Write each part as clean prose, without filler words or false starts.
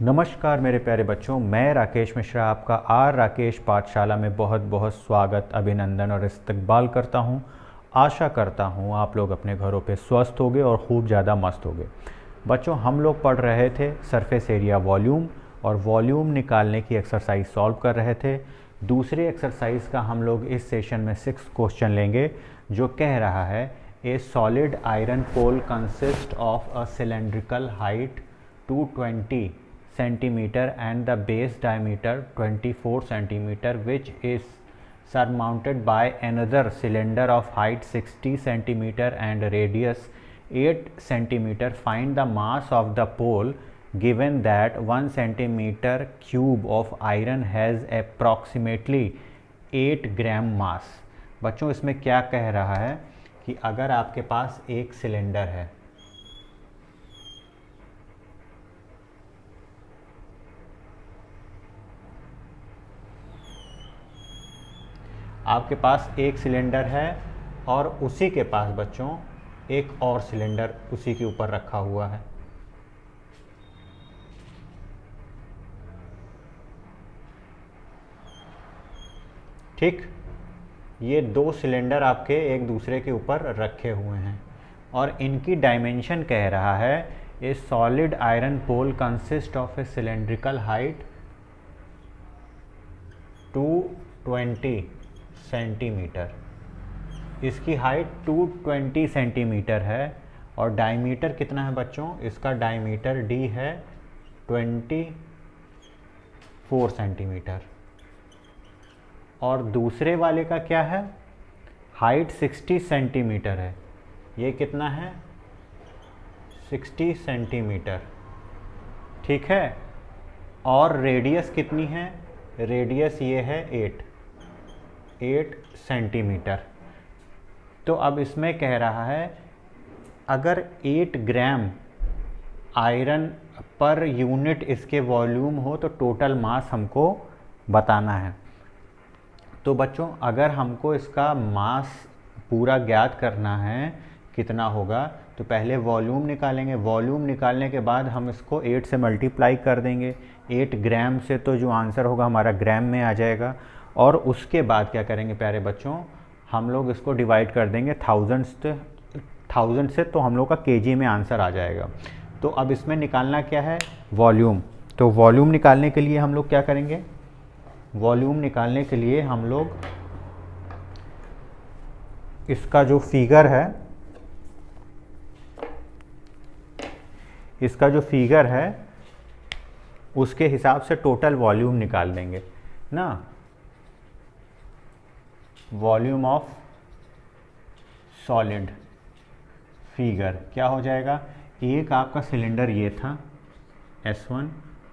नमस्कार मेरे प्यारे बच्चों, मैं राकेश मिश्रा आपका आर राकेश पाठशाला में बहुत बहुत स्वागत, अभिनंदन और इस्तकबाल करता हूं। आशा करता हूं आप लोग अपने घरों पे स्वस्थ होंगे और खूब ज़्यादा मस्त होंगे। बच्चों, हम लोग पढ़ रहे थे सरफेस एरिया वॉल्यूम और वॉल्यूम निकालने की एक्सरसाइज सॉल्व कर रहे थे। दूसरे एक्सरसाइज का हम लोग इस सेशन में 6 क्वेश्चन लेंगे, जो कह रहा है a solid iron pole consist of a cylindrical height 220 centimeter and the base diameter 24 centimeter, which is surmounted by another cylinder of height 60 centimeter and radius 8 centimeter. Find the mass of the pole given that 1 centimeter cube of iron has approximately 8 gram mass. बच्चों, इसमें क्या कह रहा है कि अगर आपके पास एक सिलेंडर है, आपके पास एक सिलेंडर है और उसी के पास बच्चों एक और सिलेंडर उसी के ऊपर रखा हुआ है। ठीक, ये दो सिलेंडर आपके एक दूसरे के ऊपर रखे हुए हैं और इनकी डायमेंशन कह रहा है a solid iron pole consist of a cylindrical height 220 centimetre. इसकी हाइट 220 सेंटीमीटर है और डायमीटर कितना है बच्चों? इसका डायमीटर डी है 24 सेंटीमीटर। और दूसरे वाले का क्या है? हाइट 60 सेंटीमीटर है। ये कितना है? 60 सेंटीमीटर। ठीक है, और रेडियस कितनी है? रेडियस ये है 8 सेंटीमीटर। तो अब इसमें कह रहा है अगर 8 ग्राम आयरन पर यूनिट इसके वॉल्यूम हो तो टोटल मास हमको बताना है। तो बच्चों, अगर हमको इसका मास पूरा ज्ञात करना है कितना होगा, तो पहले वॉल्यूम निकालेंगे। वॉल्यूम निकालने के बाद हम इसको 8 से मल्टीप्लाई कर देंगे। 8 ग्राम से तो जो आंसर होगा हमारा ग्राम में आ जाएगा। और उसके बाद क्या करेंगे प्यारे बच्चों, हम लोग इसको डिवाइड कर देंगे 1000 से, तो हम लोग का केजी में आंसर आ जाएगा। तो अब इसमें निकालना क्या है? वॉल्यूम। तो वॉल्यूम निकालने के लिए हम लोग क्या करेंगे? वॉल्यूम निकालने के लिए हम लोग इसका जो फिगर है उसके हिसाब से टोटल वॉल्यूम निकाल देंगे ना। वॉल्यूम ऑफ सॉलिड फिगर क्या हो जाएगा? एक आपका सिलेंडर ये था S1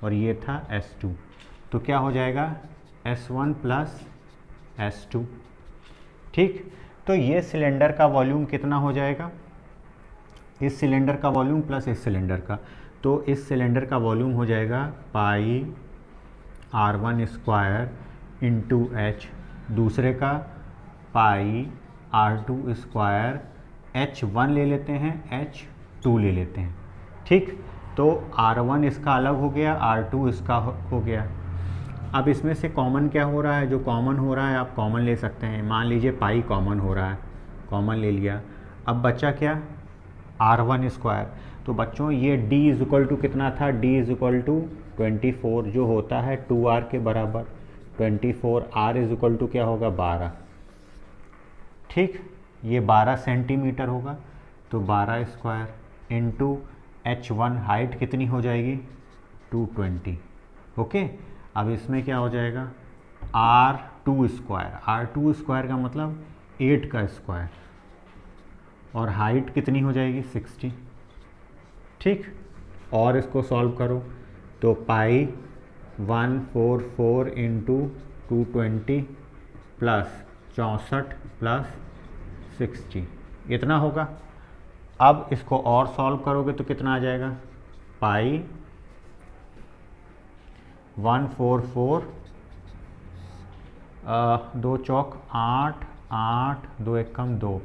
और ये था S2, तो क्या हो जाएगा? S1 plus S2। ठीक, तो ये सिलेंडर का वॉल्यूम कितना हो जाएगा? इस सिलेंडर का वॉल्यूम प्लस इस सिलेंडर का, तो इस सिलेंडर का वॉल्यूम हो जाएगा पाई R1 स्क्वायर इंटू H, दूसरे का पाई R2 स्क्वायर, H1 ले लेते हैं, H2 ले लेते हैं। ठीक, तो R1 इसका अलग हो गया, R2 इसका हो गया। अब इसमें से कॉमन क्या हो रहा है? जो कॉमन हो रहा है आप कॉमन ले सकते हैं। मान लीजिए पाई कॉमन हो रहा है, कॉमन ले लिया। अब बचा क्या? R1 square. तो बच्चों ये D इज इक्वल टू कितना था? D इज इक्वल टू 24, जो होता है 2R के बराबर। 24 R इज इक्वल टू क्या होगा? 12। ठीक, ये 12 सेंटीमीटर होगा, तो 12 स्क्वायर इंटू H1 हाइट कितनी हो जाएगी? 220। ओके, अब इसमें क्या हो जाएगा? R2 square. R2 स्क्वायर का मतलब 8 का स्क्वायर, और हाइट कितनी हो जाएगी? 60। ठीक, और इसको सॉल्व करो तो पाई 144 इंटू 220 प्लस 64 प्लस 60 इतना होगा। अब इसको और सॉल्व करोगे तो कितना आ जाएगा? पाई 144 2 चौक 8 8 2 एकम 2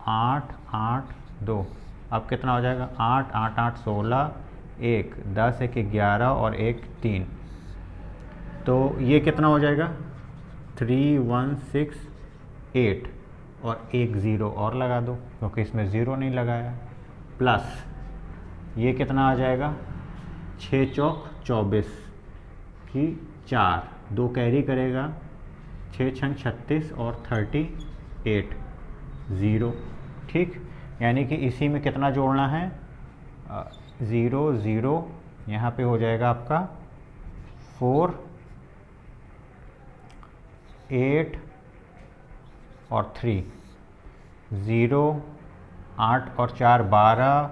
8 8 2। अब कितना हो जाएगा? 8 8 8 16 एक 10 एक 11 और एक 3, तो ये कितना हो जाएगा 3168 और एक ज़ीरो और लगा दो क्योंकि इसमें ज़ीरो नहीं लगाया, प्लस ये कितना आ जाएगा 6 चौक 24 की 4, 2 कैरी करेगा 6 छंग 36 और 38 ज़ीरो। ठीक, यानी कि इसी में कितना जोड़ना है 0 0, यहाँ पे हो जाएगा आपका 4 8 और 3, 0 8 और 4 12,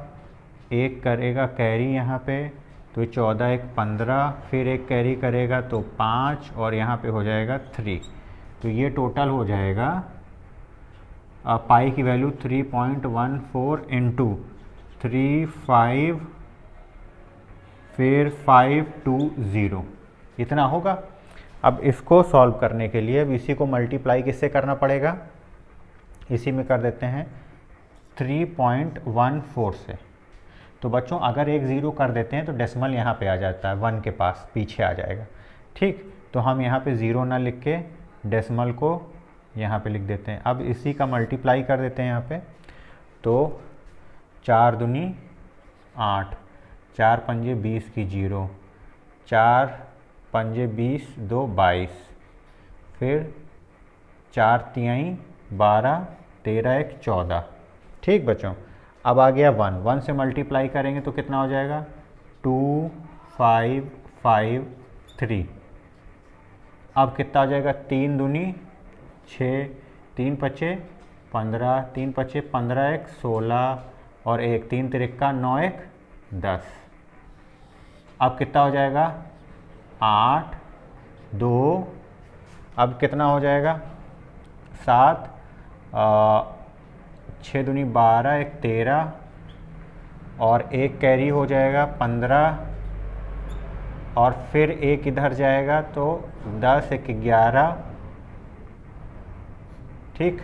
एक करेगा कैरी यहाँ पे तो 14 एक 15, फिर एक कैरी करेगा तो 5 और यहाँ पे हो जाएगा 3, तो ये टोटल हो जाएगा पाई की वैल्यू 3.14 इंटू 35 फिर 520, इतना होगा। अब इसको सॉल्व करने के लिए अब इसी को मल्टीप्लाई किससे करना पड़ेगा, इसी में कर देते हैं 3.14 से। तो बच्चों अगर एक ज़ीरो कर देते हैं तो डेसिमल यहाँ पे आ जाता है 1 के पास पीछे आ जाएगा। ठीक, तो हम यहाँ पे ज़ीरो ना लिख के डेसिमल को यहाँ पे लिख देते हैं। अब इसी का मल्टीप्लाई कर देते हैं यहाँ पे, तो 4 दूनी 8, 4 पंजे 20 की 0, 4 पंजे 20 2 22, फिर 4 तिहाई 12, 13 एक 14। ठीक बच्चों, अब आ गया 1 से मल्टीप्लाई करेंगे तो कितना हो जाएगा 2 5 5 3। अब कितना हो जाएगा 3 दूनी 6, 3 पचे 15, 3 पचे 15 एक 16 और एक 3 तिरक्का 9 एक 10। अब कितना हो जाएगा 8 2, अब कितना हो जाएगा 7, 6 दूनी 12 एक 13 और एक कैरी हो जाएगा 15 और फिर एक इधर जाएगा तो 10 एक 11। ठीक,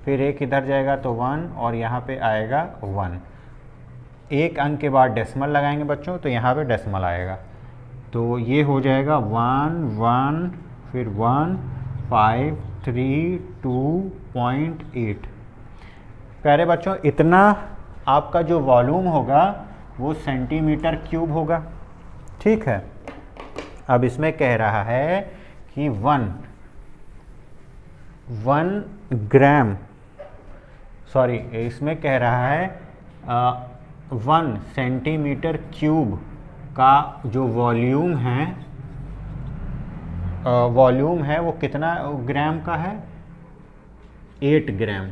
फिर एक इधर जाएगा तो 1 और यहाँ पे आएगा 1। एक अंक के बाद डेसिमल लगाएंगे बच्चों तो यहाँ पे डेसिमल आएगा, तो ये हो जाएगा 1 1 फिर 1 5 3 2.8। प्यारे बच्चों, इतना आपका जो वॉल्यूम होगा वो सेंटीमीटर क्यूब होगा। ठीक है, अब इसमें कह रहा है कि 1 ग्राम, सॉरी इसमें कह रहा है 1 सेंटीमीटर क्यूब का जो वॉल्यूम है वो कितना ग्राम का है 8 ग्राम,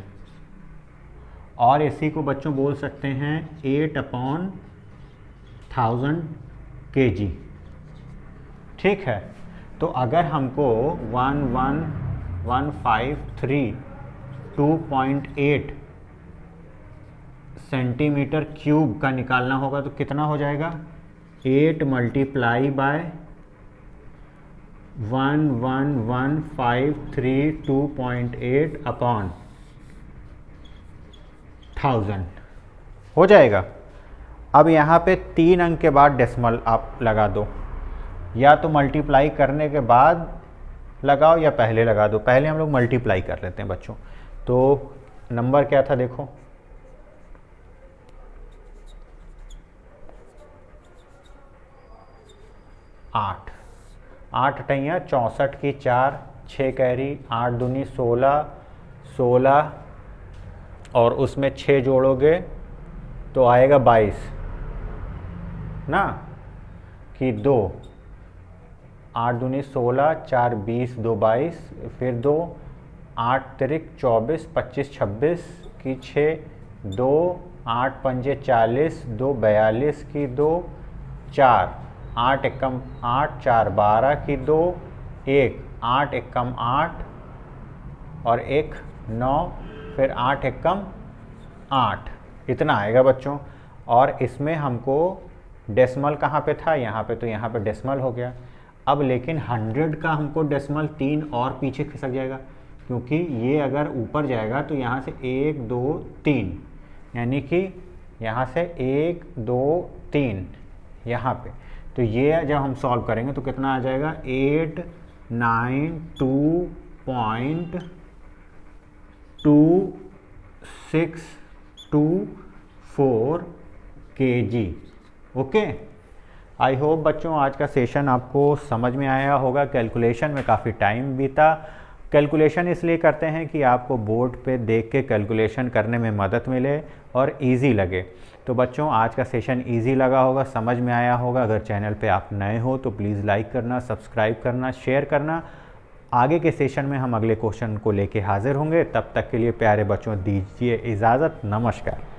और इसी को बच्चों बोल सकते हैं 8/1000 kg। ठीक है, तो अगर हमको 11153.2.8 सेंटीमीटर क्यूब का निकालना होगा तो कितना हो जाएगा 8 मल्टीप्लाई बाय 11153.2.8 अपॉन 1000 हो जाएगा। अब यहाँ पे 3 अंक के बाद डेसिमल आप लगा दो, या तो मल्टीप्लाई करने के बाद लगाओ या पहले लगा दो। पहले हम लोग मल्टीप्लाई कर लेते हैं बच्चों। तो नंबर क्या था देखो 8, 8 टैया 64 की 4, 6 कैरी 8 दूनी 16, 16 और उसमें 6 जोड़ोगे तो आएगा 22 ना, कि 2, 8 दूनी 16, 4 20 2 22, फिर 2 8 तिरिक 24 25 26 की 6, 2 8 पंजे 40 2 42 की 2, 4 8 एकम 8 4 12 की 2, 1 8 एकम 8 और 1 9, फिर 8 एकम 8, इतना आएगा बच्चों। और इसमें हमको डेसिमल कहाँ पे था, यहाँ पे, तो यहाँ पे डेसिमल हो गया। अब लेकिन 100 का हमको डेसिमल 3 और पीछे खिसक जाएगा, क्योंकि ये अगर ऊपर जाएगा तो यहाँ से 1 2 3, यानी कि यहाँ से 1 2 3, यहाँ पे। तो ये जब हम सॉल्व करेंगे तो कितना आ जाएगा 892.2624 kg। ओके, आई होप बच्चों आज का सेशन आपको समझ में आया होगा। कैलकुलेशन में काफ़ी टाइम बीता। कैलकुलेशन इसलिए करते हैं कि आपको बोर्ड पे देख के कैलकुलेशन करने में मदद मिले और इजी लगे। तो बच्चों आज का सेशन इजी लगा होगा, समझ में आया होगा। अगर चैनल पे आप नए हो तो प्लीज़ लाइक करना, सब्सक्राइब करना, शेयर करना। आगे के सेशन में हम अगले क्वेश्चन को लेके हाजिर होंगे। तब तक के लिए प्यारे बच्चों दीजिए इजाज़त। नमस्कार।